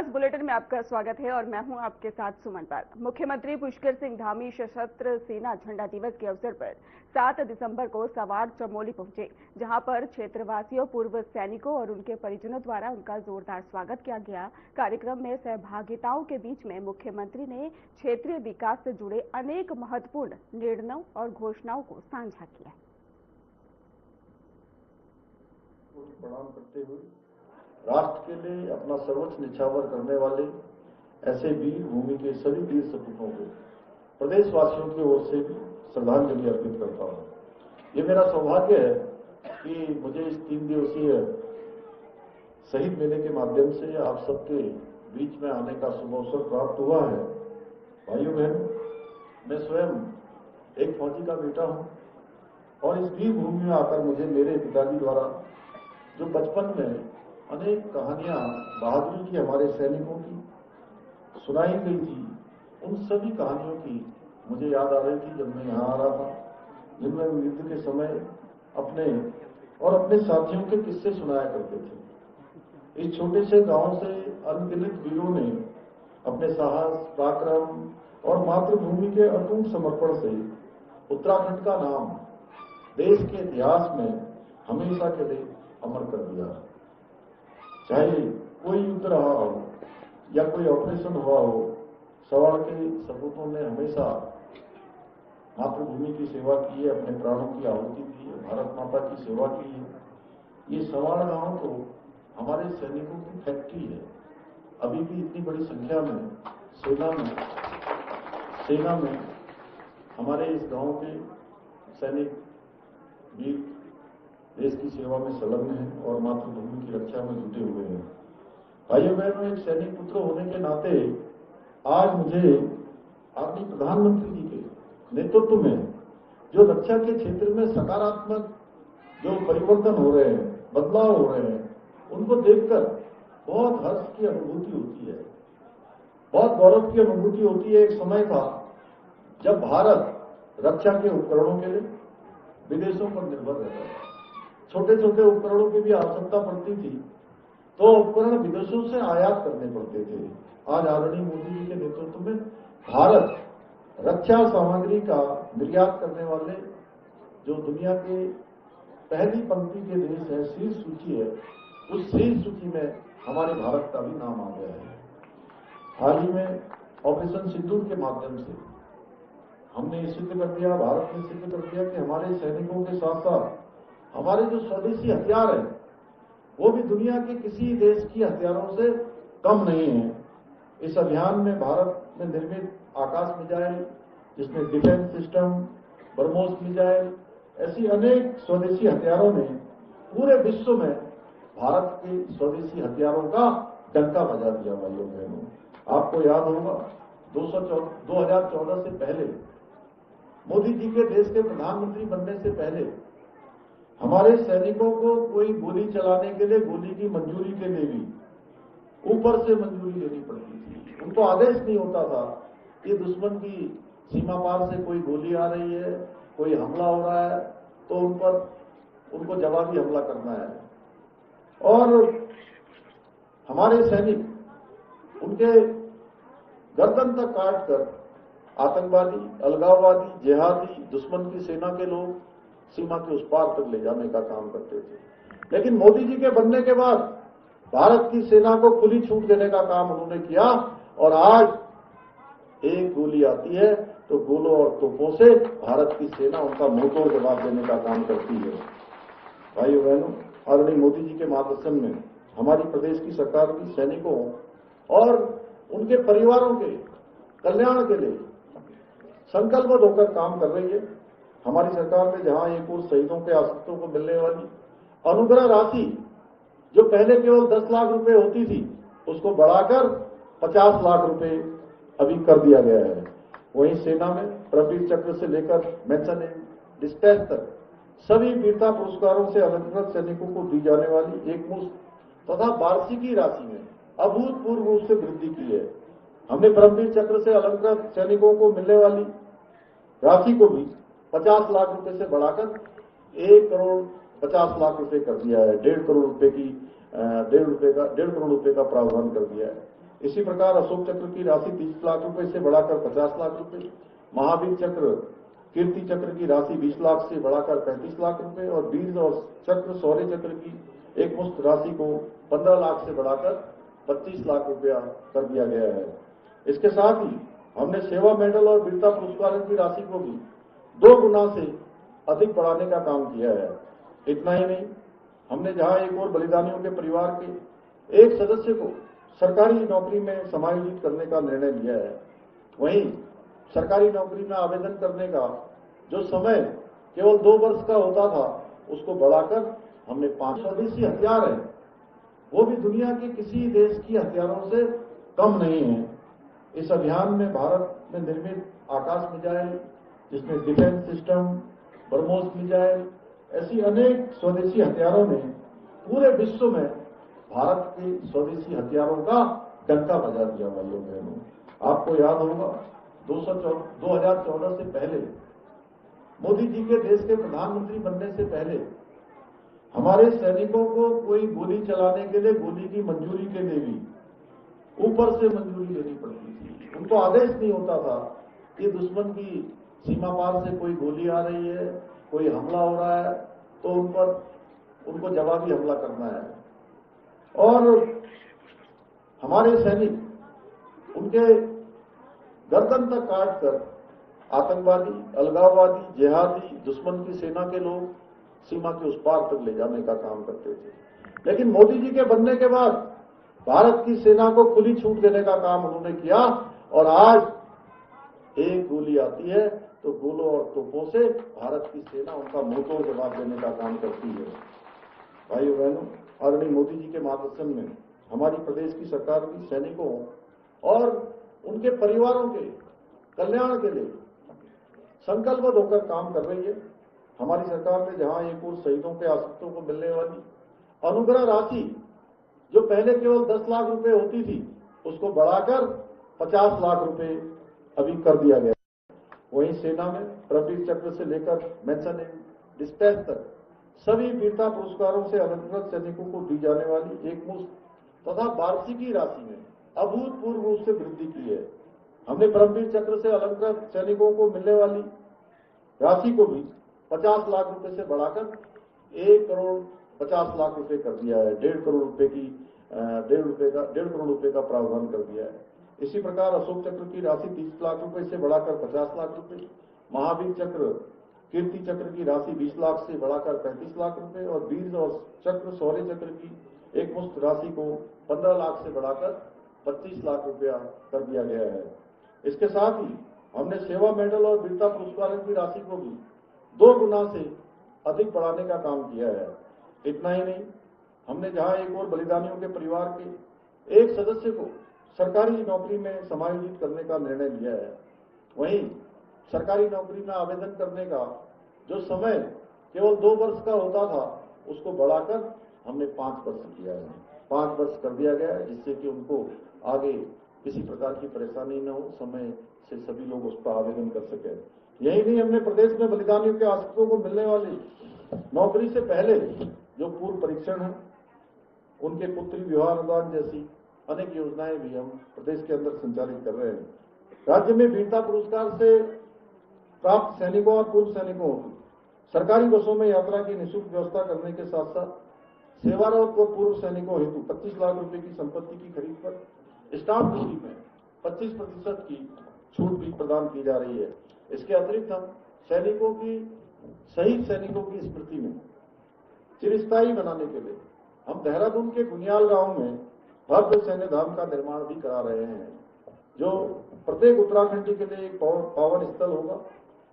खास बुलेटिन में आपका स्वागत है और मैं हूं आपके साथ सुमन पाल। मुख्यमंत्री पुष्कर सिंह धामी सशस्त्र सेना झंडा दिवस के अवसर पर 7 दिसंबर को सवाड़ चमोली पहुंचे, जहां पर क्षेत्रवासियों, पूर्व सैनिकों और उनके परिजनों द्वारा उनका जोरदार स्वागत किया गया। कार्यक्रम में सहभागिताओं के बीच में मुख्यमंत्री ने क्षेत्रीय विकास से जुड़े अनेक महत्वपूर्ण निर्णयों और घोषणाओं को साझा किया। प्रणाम करते हुए राष्ट्र के लिए अपना सर्वोच्च निछावर करने वाले ऐसे वीर भूमि के सभी वीर सपूतों को प्रदेशवासियों की ओर से भी श्रद्धांजलि अर्पित करता हूं। ये मेरा सौभाग्य है कि मुझे इस 3 दिवसीय शहीद मेले के माध्यम से आप सबके बीच में आने का शुभ अवसर प्राप्त हुआ है। भाइयों बहनों, मैं स्वयं एक फौजी का बेटा हूं और इस वीर भूमि में आकर मुझे मेरे पिताजी द्वारा जो बचपन में अनेक कहानियां बहादुरी की हमारे सैनिकों की सुनाई गई थी, उन सभी कहानियों की मुझे याद आ रही थी जब मैं यहाँ आ रहा था, जिनमें युद्ध के समय अपने साथियों के किस्से सुनाया करते थे। इस छोटे से गांव से अनगिनत वीरों ने अपने साहस, पराक्रम और मातृभूमि के अटूट समर्पण से उत्तराखंड का नाम देश के इतिहास में हमेशा के लिए अमर कर दिया। चाहे कोई युद्ध रहा हो या कोई ऑपरेशन हुआ हो, सवाड़ के सपूतों ने हमेशा मातृभूमि की सेवा की है, अपने प्राणों की आहुति दी है, भारत माता की सेवा की है। ये सवाड़ गांव तो हमारे सैनिकों की फैक्ट्री है। अभी भी इतनी बड़ी संख्या में सेना में हमारे इस गांव के सैनिक वीर देश की सेवा में संलग्न है और मातृभूमि की रक्षा में जुटे हुए हैं। भाइयों बहनों, एक सैनिक पुत्र होने के नाते आज मुझे आदरणीय प्रधानमंत्री जी के नेतृत्व में जो रक्षा के क्षेत्र में सकारात्मक जो परिवर्तन हो रहे हैं, बदलाव हो रहे हैं, उनको देखकर बहुत हर्ष की अनुभूति होती है, बहुत गौरव की अनुभूति होती है। एक समय था जब भारत रक्षा के उपकरणों के लिए विदेशों पर निर्भर रहता था। छोटे छोटे उपकरणों की भी आवश्यकता पड़ती थी तो उपकरण विदेशों से आयात करने पड़ते थे। आज आदरणीय मोदी जी के नेतृत्व में भारत रक्षा सामग्री का निर्यात करने वाले जो दुनिया के पहली पंक्ति के देश है, शीर्ष सूची है, उस शीर्ष सूची में हमारे भारत का भी नाम आ गया है। हाल ही में ऑपरेशन सिंदूर के माध्यम से हमने सिद्ध कर दिया, भारत ने सिद्ध कर दिया कि हमारे सैनिकों के साथ साथ हमारे जो स्वदेशी हथियार हैं वो भी दुनिया के किसी देश की हथियारों से कम नहीं है। इस अभियान में भारत में निर्मित आकाश मिसाइल, जिसमें डिफेंस सिस्टम, ब्रह्मोस मिसाइल, ऐसी अनेक स्वदेशी हथियारों ने पूरे विश्व में भारत के स्वदेशी हथियारों का डंका बजा दिया। भाइयों बहनों, आपको याद होगा 2014 से पहले, मोदी जी के देश के प्रधानमंत्री बनने से पहले हमारे सैनिकों को कोई गोली चलाने के लिए, गोली की मंजूरी के लिए भी ऊपर से मंजूरी लेनी पड़ती थी। उनको आदेश नहीं होता था कि दुश्मन की सीमा पार से कोई गोली आ रही है, कोई हमला हो रहा है तो उनको जवाबी हमला करना है। और हमारे सैनिक उनके गर्दन तक काट कर आतंकवादी, अलगाववादी, जिहादी, दुश्मन की सेना के लोग सीमा के उस पार तक ले जाने का काम करते थे। लेकिन मोदी जी के बनने के बाद भारत की सेना को खुली छूट देने का काम उन्होंने किया और आज एक गोली आती है तो गोलों और तोपों से भारत की सेना उनका मुंहतोड़ जवाब देने का काम करती है। भाइयों बहनों, आदरणीय मोदी जी के मार्गदर्शन में हमारी प्रदेश की सरकार भी सैनिकों और उनके परिवारों के कल्याण के लिए संकल्पबद्ध होकर काम कर रही है। हमारी सरकार ने जहां एक और शहीदों के आश्रितों को मिलने वाली अनुग्रह राशि जो पहले केवल 10 लाख रुपए होती थी, उसको बढ़ाकर 50 लाख रुपए अभी कर दिया गया है। वहीं सेना में परमवीर चक्र से लेकर मेंशन इन डिस्पैच तक सभी वीरता पुरस्कारों से अलंकृत सैनिकों को दी जाने वाली एकमुश्त तथा वार्षिकी राशि में अभूतपूर्व रूप से वृद्धि की है। हमने परमवीर चक्र से अलंकृत सैनिकों को मिलने वाली राशि को भी 50 लाख रुपए से बढ़ाकर 1 करोड़ 50 लाख रुपए कर दिया है। 1.5 करोड़ रुपए का प्रावधान कर दिया है। इसी प्रकार अशोक चक्र की राशि 30 लाख रुपए से बढ़ाकर 50 लाख रुपए, महावीर चक्र कीर्ति चक्र की राशि 20 लाख से बढ़ाकर 35 लाख रुपए और वीर और चक्र शौर्य चक्र की एक मुश्त राशि को 15 लाख से बढ़ाकर 25 लाख रुपया कर दिया गया है। इसके साथ ही हमने सेवा मेडल और वीरता पुरस्कारों की राशि को भी 2 गुना से अधिक बढ़ाने का काम किया है। इतना ही नहीं, हमने जहां एक और बलिदानियों के परिवार के एक सदस्य को सरकारी नौकरी में समायोजित करने का निर्णय लिया है, वहीं सरकारी नौकरी में आवेदन करने का जो समय केवल 2 वर्ष का होता था उसको बढ़ाकर हमने 5 स्वदेशी हथियार है, वो भी दुनिया के किसी देश की हथियारों से कम नहीं है। इस अभियान में भारत में निर्मित आकाश मिसाइल, जिसमें डिफेंस सिस्टम, ब्रह्मोस मिसाइल, ऐसी अनेक स्वदेशी हथियारों ने पूरे विश्व में भारत के स्वदेशी हथियारों का डंका बजा दिया। भाइयों बहनों, आपको याद होगा 2014 से पहले मोदी जी के देश के प्रधानमंत्री बनने से पहले हमारे सैनिकों को कोई गोली चलाने के लिए गोली की मंजूरी के लिए भी ऊपर से मंजूरी लेनी पड़ती थी। उनको आदेश नहीं होता था कि दुश्मन की सीमा पार से कोई गोली आ रही है, कोई हमला हो रहा है तो उन पर उनको जवाबी हमला करना है। और हमारे सैनिक उनके गर्दन तक काट कर आतंकवादी, अलगाववादी, जिहादी, दुश्मन की सेना के लोग सीमा के उस पार तक ले जाने का काम करते थे। लेकिन मोदी जी के बनने के बाद भारत की सेना को खुली छूट देने का काम उन्होंने किया और आज एक गोली आती है तो गोलों और तोपों से भारत की सेना उनका मुंहतोड़ जवाब देने का काम करती है। भाइयों बहनों, आदरणीय मोदी जी के मार्गदर्शन में हमारी प्रदेश की सरकार भी सैनिकों और उनके परिवारों के कल्याण के लिए संकल्पबद्ध होकर काम कर रही है। हमारी सरकार ने जहां एक और शहीदों के आश्रितों को मिलने वाली अनुग्रह राशि जो पहले केवल 10 लाख रुपए होती थी उसको बढ़ाकर 50 लाख रुपए अभी कर दिया गया। वहीं सेना में परमवीर चक्र से लेकर मेंशन इन डिस्पैच तक सभी वीरता पुरस्कारों से अलंकृत सैनिकों को दी जाने वाली एक मुश्त तथा वार्षिकी राशि में अभूतपूर्व रूप से वृद्धि की है। हमने परमवीर चक्र से अलंकृत सैनिकों को मिलने वाली राशि को भी 50 लाख रुपए से बढ़ाकर 1 करोड़ 50 लाख रुपए कर दिया है। 1.5 करोड़ रुपए का प्रावधान कर दिया है। इसी प्रकार अशोक चक्र की राशि 30 लाख रुपए से बढ़ाकर 50 लाख रुपए, महावीर चक्र कीर्ति चक्र की राशि 20 लाख से बढ़ाकर 35 लाख रुपए और वीर और चक्र शौर्य चक्र की एक मुश्त राशि को 15 लाख से बढ़ाकर 25 लाख रुपया कर दिया गया है। इसके साथ ही हमने सेवा मेडल और वीरता पुरस्कारों की राशि को भी 2 गुना से अधिक बढ़ाने का काम किया है। इतना ही नहीं, हमने जहां एक और बलिदानियों के परिवार के एक सदस्य को सरकारी नौकरी में समायोजित करने का निर्णय लिया है, वहीं सरकारी नौकरी में आवेदन करने का जो समय केवल 2 वर्ष का होता था उसको बढ़ाकर हमने 5 वर्ष किया है। 5 वर्ष कर दिया गया है, जिससे कि उनको आगे किसी प्रकार की परेशानी न हो, समय से सभी लोग उस पर आवेदन कर सके। यही नहीं, हमने प्रदेश में बलिदानियों के आश्रितों को मिलने वाली नौकरी से पहले जो पूर्व परीक्षण है, उनके पुत्री विवाह अनुदान जैसी अनेक योजनाएं भी हम प्रदेश के अंदर संचालित कर रहे हैं। राज्य में वीरता पुरस्कार से प्राप्त सैनिकों और पूर्व सैनिकों की सरकारी बसों में यात्रा की निःशुल्क व्यवस्था करने के साथ साथ सेवारत व पूर्व सैनिकों हेतु 25 लाख रुपए की संपत्ति की खरीद पर स्टाम्प ड्यूटी में 25% की छूट भी प्रदान की जा रही है। इसके अतिरिक्त हम सैनिकों की शहीद सैनिकों की स्मृति में चिरस्थायी बनाने के लिए हम देहरादून के गुनियाल गांव में भव्य सैन्य धाम का निर्माण भी करा रहे हैं, जो प्रत्येक उत्तराखंडी के लिए एक पावन स्थल होगा।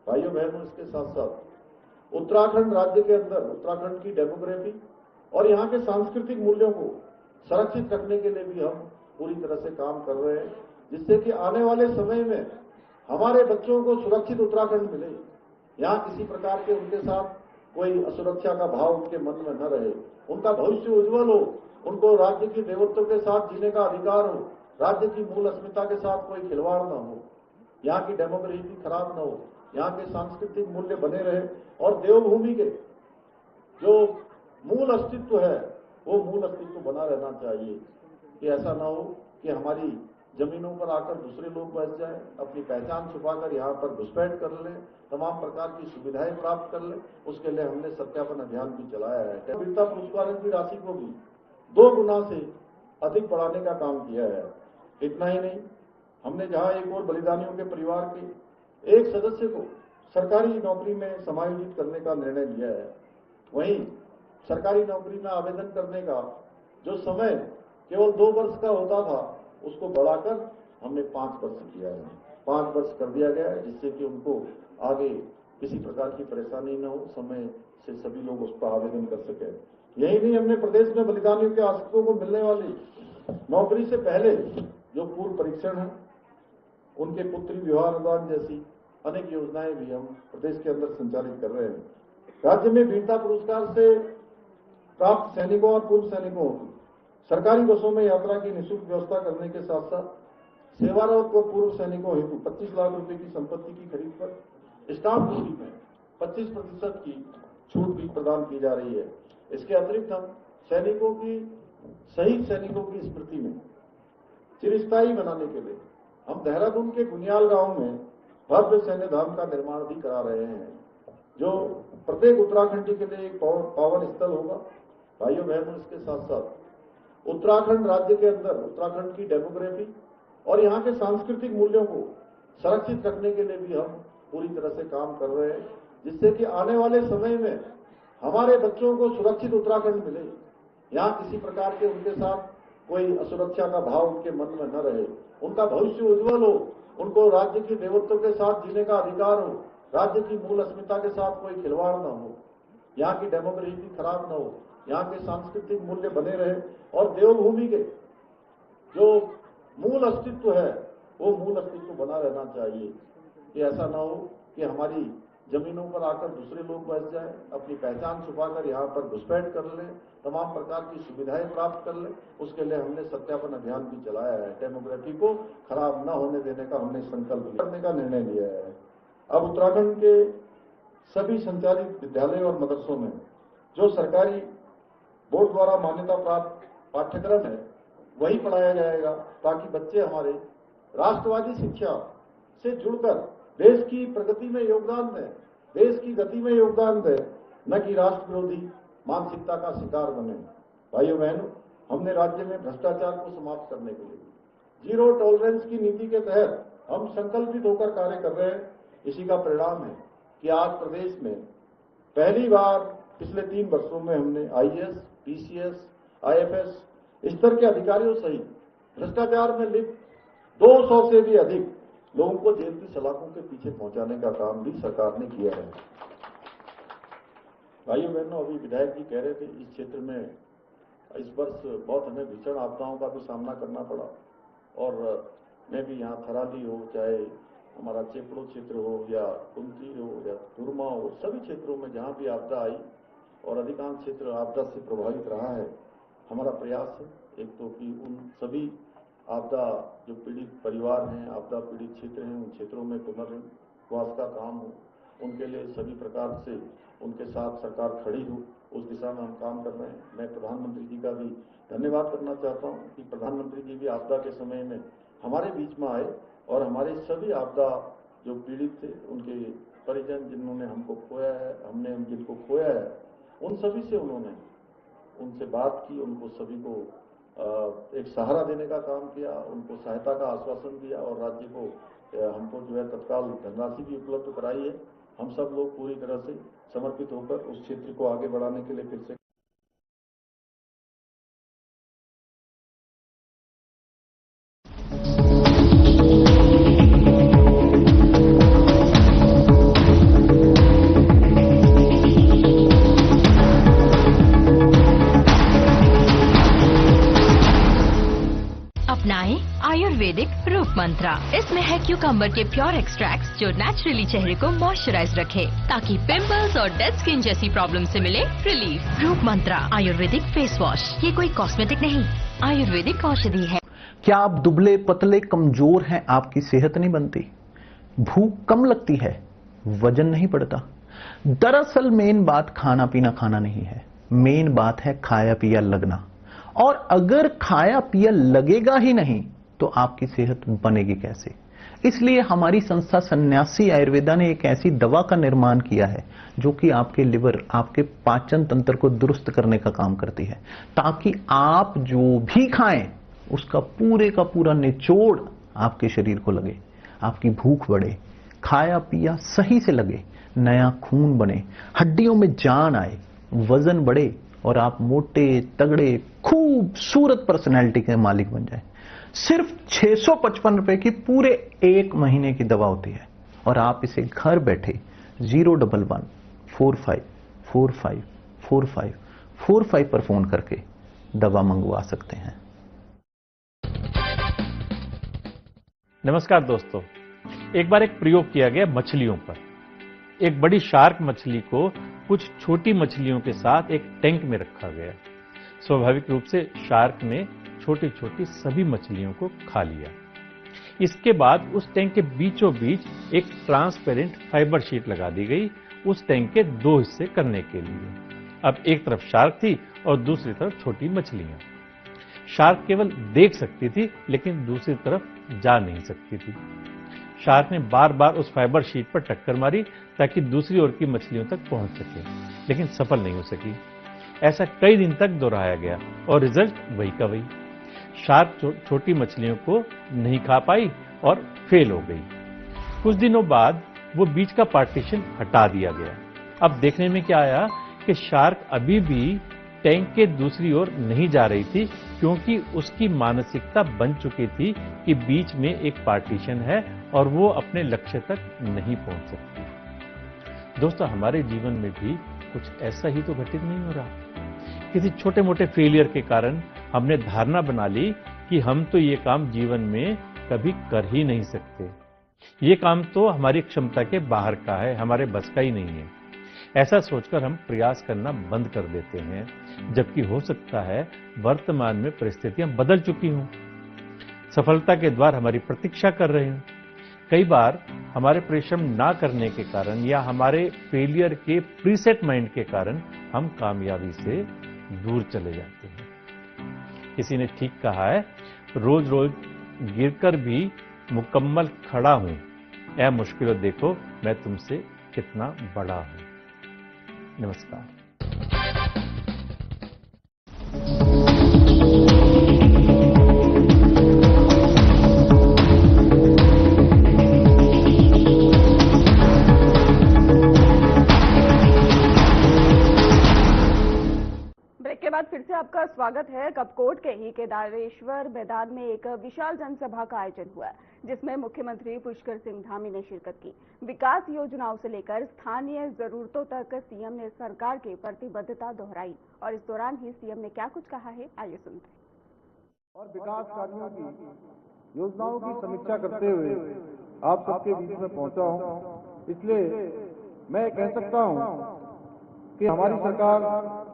भाइयों बहनों, इसके साथ साथ उत्तराखंड राज्य के अंदर उत्तराखंड की डेमोग्राफी और यहाँ के सांस्कृतिक मूल्यों को संरक्षित रखने के लिए भी हम पूरी तरह से काम कर रहे हैं, जिससे कि आने वाले समय में हमारे बच्चों को सुरक्षित उत्तराखंड मिले। यहाँ किसी प्रकार के उनके साथ कोई असुरक्षा का भाव उनके मन में न रहे, उनका भविष्य उज्जवल हो, उनको राज्य की देवत्व के साथ जीने का अधिकार हो, राज्य की मूल अस्मिता के साथ कोई खिलवाड़ न हो, यहाँ की डेमोग्राफी खराब न हो, यहाँ के सांस्कृतिक मूल्य बने रहे और देवभूमि के जो मूल अस्तित्व है वो मूल अस्तित्व बना रहना चाहिए। कि ऐसा ना हो कि हमारी जमीनों पर आकर दूसरे लोग बस जाए, अपनी पहचान छुपाकर यहाँ पर घुसपैठ कर ले, तमाम प्रकार की सुविधाएं प्राप्त कर ले। उसके लिए हमने सत्यापन अभियान भी चलाया है। वीरता पुरस्कारों की राशि को भी 2 गुना से अधिक बढ़ाने का काम किया है। इतना ही नहीं, हमने जहां एक और बलिदानियों के परिवार के एक सदस्य को सरकारी नौकरी में समायोजित करने का निर्णय लिया है, वहीं सरकारी नौकरी में आवेदन करने का जो समय केवल 2 वर्ष का होता था, उसको बढ़ाकर हमने 5 वर्ष किया है। 5 वर्ष कर दिया गया है, जिससे कि उनको आगे किसी प्रकार की परेशानी न हो, समय से सभी लोग उस पर आवेदन कर सके। यही नहीं, हमने प्रदेश में बलिदानियों के आश्रितों को मिलने वाली नौकरी से पहले जो पूर्व परीक्षण है, उनके पुत्री विवाह अनुदान जैसी अनेक योजनाएं भी हम प्रदेश के अंदर संचालित कर रहे हैं। राज्य में वीरता पुरस्कार से प्राप्त सैनिकों और पूर्व सैनिकों की सरकारी बसों में यात्रा की निःशुल्क व्यवस्था करने के साथ साथ सेवारत व पूर्व सैनिकों हेतु 25 लाख रुपए की संपत्ति की खरीद पर स्टाम्प ड्यूटी में 25% की छूट भी प्रदान की जा रही है। इसके अतिरिक्त हम सैनिकों की शहीद सैनिकों की स्मृति में चिरस्थायी बनाने के लिए हम देहरादून के गुनियाल गांव में भव्य सैन्य धाम का निर्माण भी करा रहे हैं, जो प्रत्येक उत्तराखंडी के लिए एक पावन स्थल होगा। भाइयों बहनों, इसके साथ साथ उत्तराखंड राज्य के अंदर उत्तराखंड की डेमोग्राफी और यहाँ के सांस्कृतिक मूल्यों को संरक्षित रखने के लिए भी हम पूरी तरह से काम कर रहे हैं, जिससे कि आने वाले समय में हमारे बच्चों को सुरक्षित उत्तराखंड मिले। यहाँ किसी प्रकार के उनके साथ कोई असुरक्षा का भाव उनके मन में न रहे, उनका भविष्य उज्जवल हो, उनको राज्य की देवत्व के साथ जीने का अधिकार हो, राज्य की मूल अस्मिता के साथ कोई खिलवाड़ न हो, यहाँ की डेमोग्राफी खराब न हो, यहाँ के सांस्कृतिक मूल्य बने रहे और देवभूमि के जो मूल अस्तित्व है वो मूल अस्तित्व बना रहना चाहिए। कि ऐसा ना हो कि हमारी जमीनों पर आकर दूसरे लोग बस जाए, अपनी पहचान छुपाकर यहाँ पर घुसपैठ कर ले, तमाम प्रकार की सुविधाएं प्राप्त कर ले। उसके लिए हमने सत्यापन अभियान भी चलाया है। डेमोग्राफी को खराब न होने देने का हमने संकल्प करने का निर्णय लिया है। अब उत्तराखंड के सभी संचालित विद्यालयों और मदरसों में जो सरकारी बोर्ड द्वारा मान्यता प्राप्त पाठ्यक्रम है वही पढ़ाया जाएगा, ताकि बच्चे हमारे राष्ट्रवादी शिक्षा से जुड़कर देश की प्रगति में योगदान दें, देश की गति में योगदान दें, न कि राष्ट्र विरोधी मानसिकता का शिकार बने। भाइयों बहनों, हमने राज्य में भ्रष्टाचार को समाप्त करने के लिए जीरो टॉलरेंस की नीति के तहत हम संकल्पित होकर कार्य कर रहे हैं। इसी का परिणाम है कि आज प्रदेश में पहली बार पिछले 3 वर्षों में हमने आईएएस, पीसीएस, आईएफएस स्तर के अधिकारियों सहित भ्रष्टाचार में लिप्त 200 से भी अधिक लोगों को जेल की सलाखों के पीछे पहुंचाने का काम भी सरकार ने किया है। भाइयों बहनों, अभी विधायक जी कह रहे थे इस क्षेत्र में इस वर्ष बहुत हमें भीषण आपदाओं का भी सामना करना पड़ा, और मैं भी यहाँ थराली हो, चाहे हमारा चेपड़ो क्षेत्र हो या कुंती हो या तुरमा हो, सभी क्षेत्रों में जहाँ भी आपदा आई और अधिकांश क्षेत्र आपदा से प्रभावित रहा है, हमारा प्रयास है एक तो कि उन सभी आपदा जो पीड़ित परिवार हैं, आपदा पीड़ित क्षेत्र हैं, उन क्षेत्रों में पुनर्वास का काम हो, उनके लिए सभी प्रकार से उनके साथ सरकार खड़ी हो, उस दिशा में हम काम कर रहे हैं। मैं प्रधानमंत्री जी का भी धन्यवाद करना चाहता हूं कि प्रधानमंत्री जी भी आपदा के समय में हमारे बीच में आए और हमारे सभी आपदा जो पीड़ित थे, उनके परिजन जिन्होंने हमको खोया है, हमने जिनको खोया है, उन सभी से उन्होंने उनसे बात की, उनको सभी को एक सहारा देने का काम किया, उनको सहायता का आश्वासन दिया और राज्य को हमको जो है तत्काल धनराशि भी उपलब्ध कराई है। हम सब लोग पूरी तरह से समर्पित होकर उस क्षेत्र को आगे बढ़ाने के लिए फिर से अपनाएं आयुर्वेदिक रूप मंत्रा। इसमें है क्यूकम्बर के प्योर एक्सट्रैक्ट्स जो नेचुरली चेहरे को मॉइस्चराइज रखे, ताकि पिंपल्स और डेड स्किन जैसी प्रॉब्लम से मिले रिलीफ। रूप मंत्रा आयुर्वेदिक फेस वॉश, ये कोई कॉस्मेटिक नहीं, आयुर्वेदिक औषधि है। क्या आप दुबले पतले कमजोर हैं, आपकी सेहत नहीं बनती, भूख कम लगती है, वजन नहीं बढ़ता? दरअसल मेन बात खाना पीना खाना नहीं है, मेन बात है खाया पिया लगना। और अगर खाया पिया लगेगा ही नहीं तो आपकी सेहत बनेगी कैसे? इसलिए हमारी संस्था सन्यासी आयुर्वेदा ने एक ऐसी दवा का निर्माण किया है जो कि आपके लिवर, आपके पाचन तंत्र को दुरुस्त करने का काम करती है, ताकि आप जो भी खाएं उसका पूरे का पूरा निचोड़ आपके शरीर को लगे, आपकी भूख बढ़े, खाया पिया सही से लगे, नया खून बने, हड्डियों में जान आए, वजन बढ़े और आप मोटे तगड़े खूबसूरत पर्सनैलिटी के मालिक बन जाए। सिर्फ 655 रुपए की पूरे 1 महीने की दवा होती है और आप इसे घर बैठे 011-45454545 पर फोन करके दवा मंगवा सकते हैं। नमस्कार दोस्तों, एक बार एक प्रयोग किया गया मछलियों पर। एक बड़ी शार्क मछली को कुछ छोटी मछलियों के साथ एक टैंक में रखा गया। स्वाभाविक रूप से शार्क ने छोटी छोटी सभी मछलियों को खा लिया। इसके बाद उस टैंक के बीचों बीच एक ट्रांसपेरेंट फाइबर शीट लगा दी गई उस टैंक के 2 हिस्से करने के लिए। अब एक तरफ शार्क थी और दूसरी तरफ छोटी मछलियां। शार्क केवल देख सकती थी लेकिन दूसरी तरफ जा नहीं सकती थी। शार्क ने बार बार उस फाइबर शीट पर टक्कर मारी ताकि दूसरी ओर की मछलियों तक पहुंच सके, लेकिन सफल नहीं हो सकी। ऐसा कई दिन तक दोहराया गया और रिजल्ट वही का वही। शार्क छोटी मछलियों को नहीं खा पाई और फेल हो गई। कुछ दिनों बाद वो बीच का पार्टीशन हटा दिया गया। अब देखने में क्या आया कि शार्क अभी भी टैंक के दूसरी ओर नहीं जा रही थी, क्योंकि उसकी मानसिकता बन चुकी थी कि बीच में एक पार्टीशन है और वो अपने लक्ष्य तक नहीं पहुंच सकती। दोस्तों, हमारे जीवन में भी कुछ ऐसा ही तो घटित नहीं हो रहा। किसी छोटे मोटे फेलियर के कारण हमने धारणा बना ली कि हम तो ये काम जीवन में कभी कर ही नहीं सकते। ये काम तो हमारी क्षमता के बाहर का है, हमारे बस का ही नहीं है। ऐसा सोचकर हम प्रयास करना बंद कर देते हैं, जबकि हो सकता है वर्तमान में परिस्थितियां बदल चुकी हों, सफलता के द्वार हमारी प्रतीक्षा कर रहे हों। कई बार हमारे परिश्रम ना करने के कारण या हमारे फेलियर के प्रीसेट माइंड के कारण हम कामयाबी से दूर चले जाते हैं। किसी ने ठीक कहा है, रोज रोज गिरकर भी मुकम्मल खड़ा हूं, ऐ मुश्किलों देखो मैं तुमसे कितना बड़ा हूं। नमस्कार। के बाद फिर से आपका स्वागत है। कपकोट के ही केदारेश्वर मैदान में एक विशाल जनसभा का आयोजन हुआ, जिसमें मुख्यमंत्री पुष्कर सिंह धामी ने शिरकत की। विकास योजनाओं से लेकर स्थानीय जरूरतों तक सीएम ने सरकार की प्रतिबद्धता दोहराई और इस दौरान ही सीएम ने क्या कुछ कहा है, आइए सुनते हैं। और विकास कार्यों की योजनाओं की समीक्षा करते हुए आप सबके बीच में पहुंचा हूं। इसलिए मैं कह सकता हूं कि हमारी सरकार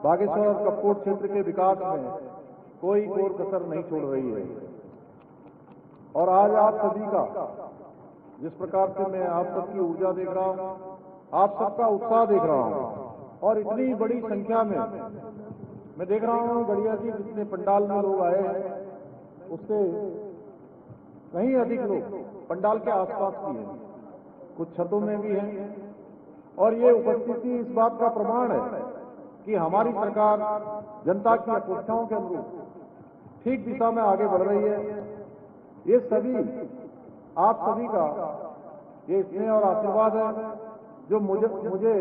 बागेश्वर और कपकोट क्षेत्र के विकास में कोई कोर कसर नहीं छोड़ रही है। और आज आप सभी का, जिस प्रकार से मैं आप सबकी ऊर्जा देख रहा हूं, आप सबका उत्साह देख रहा हूं और इतनी बड़ी संख्या में मैं देख रहा हूं गड़िया जी, जितने पंडाल में लोग आए हैं उससे कहीं अधिक लोग पंडाल के आसपास भी हैं, कुछ छतों में भी हैं। और ये उपस्थिति इस बात का प्रमाण है कि हमारी सरकार जनता की अपेक्षाओं के अनुरूप ठीक दिशा में आगे बढ़ रही है। ये सभी आप सभी का ये स्नेह और आशीर्वाद है जो मुझे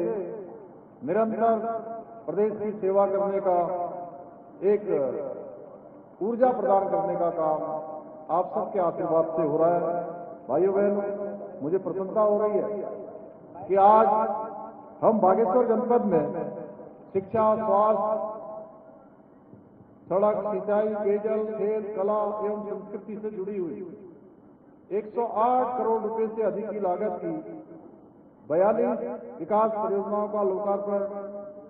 निरंतर प्रदेश की सेवा करने का, एक ऊर्जा प्रदान करने का काम आप सबके आशीर्वाद से हो रहा है। भाइयों बहनों, मुझे प्रसन्नता हो रही है कि आज हम बागेश्वर जनपद में शिक्षा, स्वास्थ्य, सड़क, सिंचाई, पेयजल, खेल, कला एवं संस्कृति से जुड़ी हुई 108 करोड़ रुपए से अधिक की लागत की 42 विकास परियोजनाओं का लोकार्पण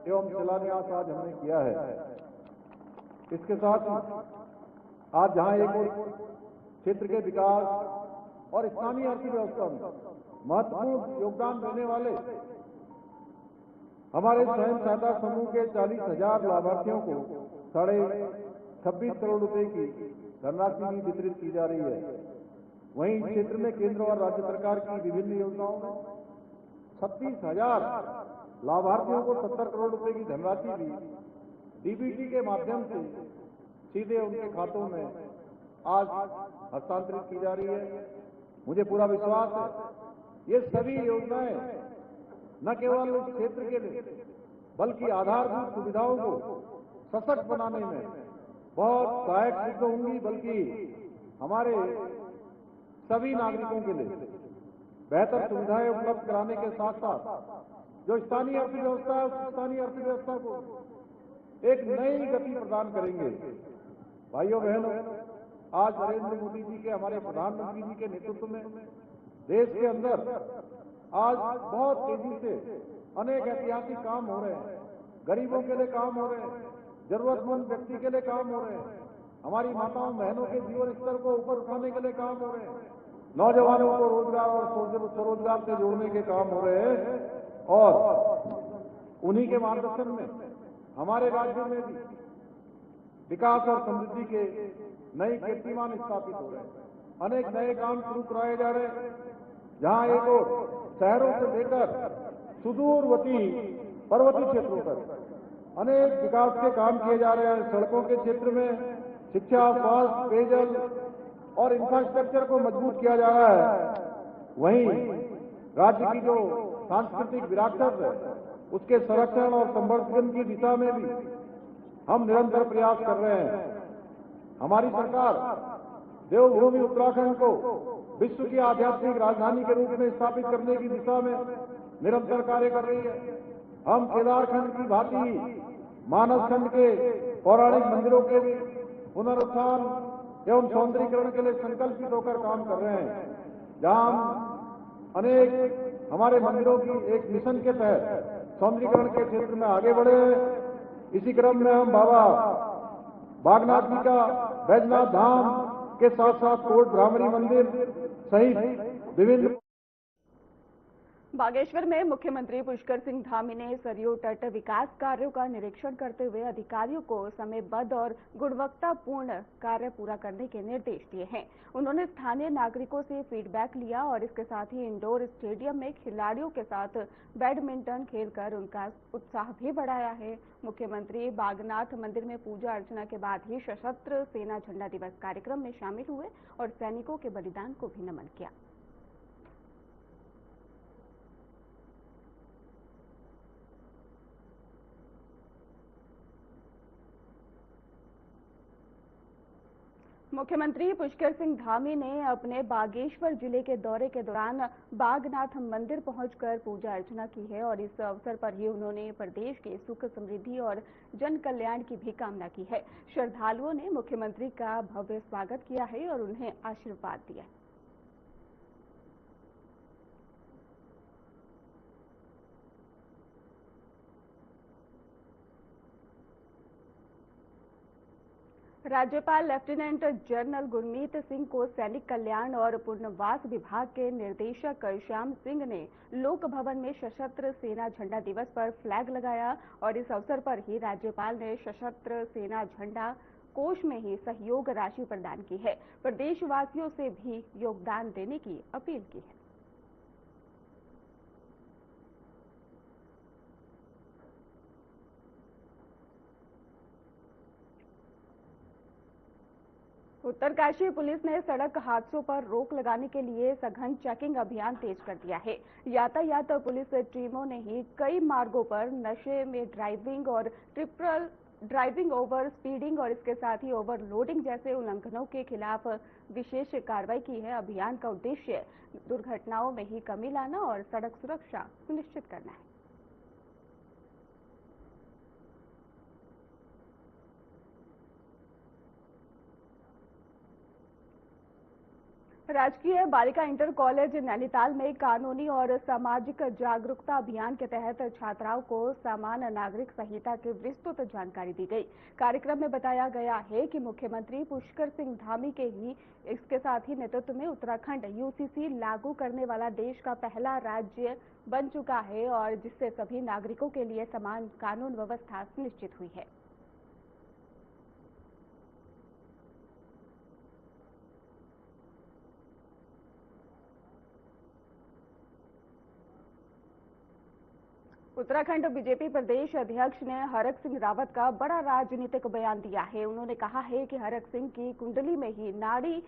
एवं शिलान्यास आज हमने किया है। इसके साथ ही आज जहां एक और क्षेत्र के विकास और स्थानीय अर्थव्यवस्था में महत्वपूर्ण योगदान देने वाले हमारे स्वयं सहायता समूह के 40,000 लाभार्थियों को 26 करोड़ रुपए की धनराशि भी वितरित की जा रही है। वहीं इस क्षेत्र में केंद्र और राज्य सरकार की विभिन्न योजनाओं में 36,000 लाभार्थियों को 70 करोड़ रुपए की धनराशि भी डीबीटी के माध्यम से सीधे उनके खातों में आज हस्तांतरित की जा रही है। मुझे पूरा विश्वास है ये सभी योजनाएं न केवल इस क्षेत्र के लिए बल्कि आधारभूत सुविधाओं को सशक्त बनाने में बहुत सहायक सिद्ध होंगी, बल्कि हमारे सभी नागरिकों के लिए बेहतर सुविधाएं उपलब्ध कराने के साथ साथ जो स्थानीय अर्थव्यवस्था है उस स्थानीय अर्थव्यवस्था को एक नई गति प्रदान करेंगे। भाइयों बहनों, आज नरेंद्र मोदी जी के, हमारे प्रधानमंत्री जी के नेतृत्व में देश के अंदर आज बहुत तेजी से अनेक ऐतिहासिक काम हो रहे हैं। गरीबों के लिए काम हो रहे हैं, जरूरतमंद व्यक्ति के लिए काम हो रहे हैं, हमारी माताओं बहनों के जीवन स्तर को ऊपर उठाने के लिए काम हो रहे हैं, नौजवानों को रोजगार और स्वरोजगार से जोड़ने के काम हो रहे हैं। और उन्हीं के मार्गदर्शन में हमारे राज्य में भी विकास और समृद्धि के नए कीर्तिमान स्थापित हो रहे हैं। अनेक नए काम शुरू कराए जा रहे हैं, जहां एक और शहरों से लेकर सुदूरवर्ती पर्वतीय क्षेत्रों तक अनेक विकास के काम किए जा रहे हैं। सड़कों के क्षेत्र में शिक्षा, स्वास्थ्य, पेयजल और इंफ्रास्ट्रक्चर को मजबूत किया जा रहा है। वहीं राज्य की जो सांस्कृतिक विरासत है उसके संरक्षण और संवर्धन की दिशा में भी हम निरंतर प्रयास कर रहे हैं। हमारी सरकार देवभूमि उत्तराखंड को विश्व की आध्यात्मिक राजधानी के रूप में स्थापित करने की दिशा में निरंतर कार्य कर रही है। हम केदारखंड की भांति मानसखंड के पौराणिक मंदिरों के भी पुनरुत्थान एवं सौंदर्यीकरण के लिए संकल्पित होकर काम कर रहे हैं। जहां हम अनेक हमारे मंदिरों की एक मिशन के तहत सौंदर्यीकरण के क्षेत्र में आगे बढ़े हैं। इसी क्रम में हम बाबा बागनाथ जी का बैजनाथ धाम के साथ साथ कोट ब्राह्मणी मंदिर सहित विभिन्न बागेश्वर में मुख्यमंत्री पुष्कर सिंह धामी ने सरयू तट विकास कार्यों का निरीक्षण करते हुए अधिकारियों को समयबद्ध और गुणवत्तापूर्ण कार्य पूरा करने के निर्देश दिए हैं। उन्होंने स्थानीय नागरिकों से फीडबैक लिया और इसके साथ ही इंडोर स्टेडियम में खिलाड़ियों के साथ बैडमिंटन खेलकर उनका उत्साह भी बढ़ाया है। मुख्यमंत्री बागनाथ मंदिर में पूजा अर्चना के बाद ही सशस्त्र सेना झंडा दिवस कार्यक्रम में शामिल हुए और सैनिकों के बलिदान को भी नमन किया। मुख्यमंत्री पुष्कर सिंह धामी ने अपने बागेश्वर जिले के दौरे के दौरान बागनाथ मंदिर पहुंचकर पूजा अर्चना की है और इस अवसर पर ही उन्होंने प्रदेश के सुख समृद्धि और जन कल्याण की भी कामना की है। श्रद्धालुओं ने मुख्यमंत्री का भव्य स्वागत किया है और उन्हें आशीर्वाद दिया। राज्यपाल लेफ्टिनेंट जनरल गुरमीत सिंह को सैनिक कल्याण और पुनर्वास विभाग के निदेशक श्याम सिंह ने लोक भवन में सशस्त्र सेना झंडा दिवस पर फ्लैग लगाया और इस अवसर पर ही राज्यपाल ने सशस्त्र सेना झंडा कोष में ही सहयोग राशि प्रदान की है। प्रदेशवासियों से भी योगदान देने की अपील की है। उत्तरकाशी पुलिस ने सड़क हादसों पर रोक लगाने के लिए सघन चेकिंग अभियान तेज कर दिया है। यातायात पुलिस टीमों ने ही कई मार्गों पर नशे में ड्राइविंग और ट्रिपल ड्राइविंग, ओवर स्पीडिंग और इसके साथ ही ओवरलोडिंग जैसे उल्लंघनों के खिलाफ विशेष कार्रवाई की है। अभियान का उद्देश्य दुर्घटनाओं में ही कमी लाना और सड़क सुरक्षा सुनिश्चित करना है। राजकीय बालिका इंटर कॉलेज नैनीताल में कानूनी और सामाजिक जागरूकता अभियान के तहत छात्राओं को समान नागरिक संहिता की विस्तृत जानकारी दी गई। कार्यक्रम में बताया गया है कि मुख्यमंत्री पुष्कर सिंह धामी के ही इसके साथ ही नेतृत्व में उत्तराखंड यूसीसी लागू करने वाला देश का पहला राज्य बन चुका है और जिससे सभी नागरिकों के लिए समान कानून व्यवस्था सुनिश्चित हुई है। उत्तराखंड बीजेपी प्रदेश अध्यक्ष ने हरक सिंह रावत का बड़ा राजनीतिक बयान दिया है। उन्होंने कहा है कि हरक सिंह की कुंडली में ही नाड़ी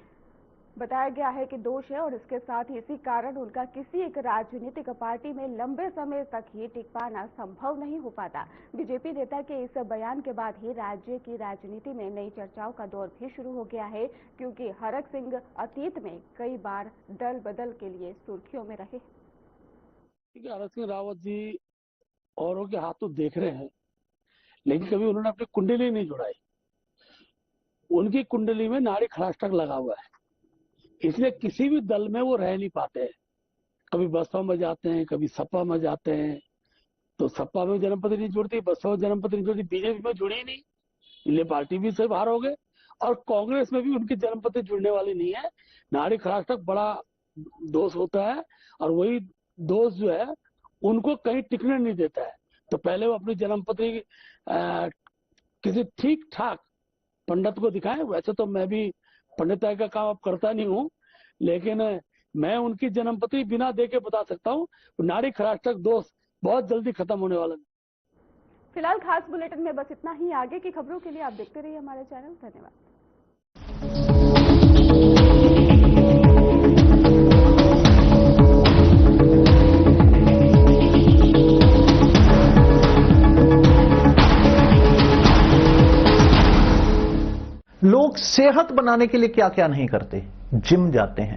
बताया गया है कि दोष है और इसके साथ ही इसी कारण उनका किसी एक राजनीतिक पार्टी में लंबे समय तक ही टिक पाना संभव नहीं हो पाता। बीजेपी नेता के इस बयान के बाद ही राज्य की राजनीति में नई चर्चाओं का दौर भी शुरू हो गया है, क्योंकि हरक सिंह अतीत में कई बार दल बदल के लिए सुर्खियों में रहे। हरक सिंह रावत जी औरों के हाथों देख रहे हैं, लेकिन कभी उन्होंने अपनी कुंडली नहीं जुड़ाई। उनकी कुंडली में नाड़ी खड़ाष्टक लगा हुआ है, इसलिए किसी भी दल में वो रह नहीं पाते हैं। कभी बसपा में जाते हैं, कभी सपा में जाते हैं, तो सपा में जन्मपत्री नहीं जुड़ती, बसपा में जन्मपत्री नहीं जुड़ती, बीजेपी में जुड़ी नहीं, इसलिए पार्टी भी से बाहर हो गए। और कांग्रेस में भी उनकी जन्मपत्री जुड़ने वाली नहीं है। नाड़ी खड़ाष्टक बड़ा दोष होता है और वही दोष जो है उनको कहीं टिकने नहीं देता है। तो पहले वो अपनी जन्मपत्री किसी ठीक ठाक पंडित को दिखाएं। वैसे तो मैं भी पंडिताई का काम अब करता नहीं हूँ, लेकिन मैं उनकी जन्मपत्री बिना देखे बता सकता हूँ, नाड़ी खड़ाष्टक दोष बहुत जल्दी खत्म होने वाला है। फिलहाल खास बुलेटिन में बस इतना ही। आगे की खबरों के लिए आप देखते रहिए हमारे चैनल। धन्यवाद। लोग सेहत बनाने के लिए क्या क्या नहीं करते। जिम जाते हैं,